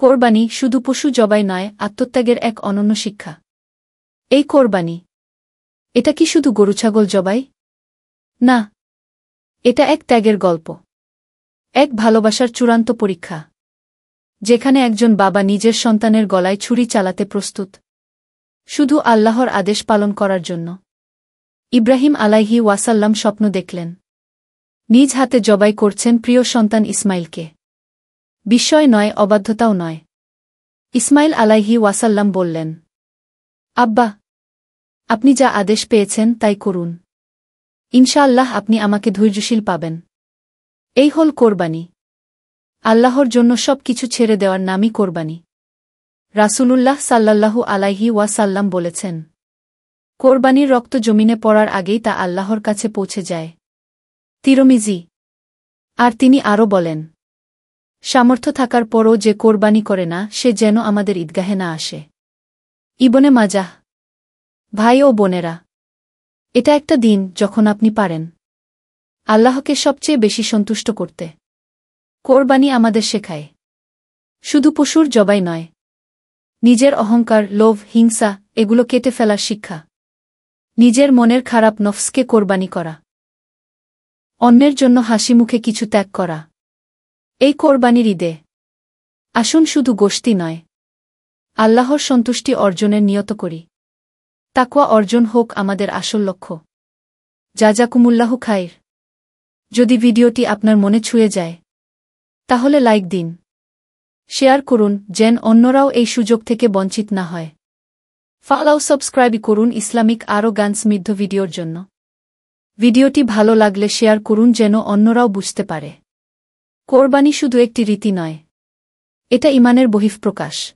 কোরবানি শুধু পশু জবাই নয়, আত্মত্যাগের এক অনন্য শিক্ষা। এই কোরবানি, এটা কি শুধু গরু-ছাগল জবাই? না, এটা এক ত্যাগের গল্প, এক ভালোবাসার চূড়ান্ত পরীক্ষা, যেখানে একজন বাবা নিজের সন্তানের গলায় ছুরি চালাতে প্রস্তুত, শুধু আল্লাহর আদেশ পালন করার জন্য। ইব্রাহিম আলাইহি ওয়াসাল্লাম স্বপ্ন দেখলেন, নিজ হাতে জবাই করছেন প্রিয় সন্তান ইসমাইলকে। বিস্ময় নয়, অবাধ্যতাও নয়। ইসমাইল আলাইহি ওয়াসাল্লাম বললেন, আব্বা, আপনি যা আদেশ পেয়েছেন তাই করুন। ইনশাআল্লাহ আপনি আমাকে ধৈর্যশীল পাবেন। এই হল কোরবানি, আল্লাহর জন্য সব কিছু ছেড়ে দেওয়ার নামই কোরবানি। রাসূলুল্লাহ সাল্লাল্লাহু আলাইহি ওয়াসাল্লাম বলেছেন, কোরবানির রক্ত জমিনে পড়ার আগেই তা আল্লাহর কাছে পৌঁছে যায়। তিরমিজি। আর তিনি আরও বলেন, সামর্থ্য থাকার পরও যে কোরবানি করে না, সে যেন আমাদের ঈদগাহে না আসে। ইবনে মাজাহ। ভাই ও বোনেরা, এটা একটা দিন যখন আপনি পারেন আল্লাহকে সবচেয়ে বেশি সন্তুষ্ট করতে। কোরবানি আমাদের শেখায় শুধু পশুর জবাই নয়, নিজের অহংকার, লোভ, হিংসা এগুলো কেটে ফেলার শিক্ষা। নিজের মনের খারাপ নফসকে কোরবানি করা, অন্যের জন্য হাসিমুখে কিছু ত্যাগ করা। এই কোরবানির ঈদে আসুন শুধু গোশতি নয়, আল্লাহর সন্তুষ্টি অর্জনের নিয়ত করি। তাকওয়া অর্জন হোক আমাদের আসল লক্ষ্য। জাযাকুমুল্লাহু খাইর। যদি ভিডিওটি আপনার মনে ছুঁয়ে যায়, তাহলে লাইক দিন, শেয়ার করুন, যেন অন্যরাও এই সুযোগ থেকে বঞ্চিত না হয়। ফলো সাবস্ক্রাইব করুন ইসলামিক আরও জ্ঞান সমৃদ্ধ ভিডিওর জন্য। ভিডিওটি ভালো লাগলে শেয়ার করুন যেন অন্যরাও বুঝতে পারে। কোরবানি শুধু একটি রীতি নয়, এটা ঈমানের বহিঃপ্রকাশ।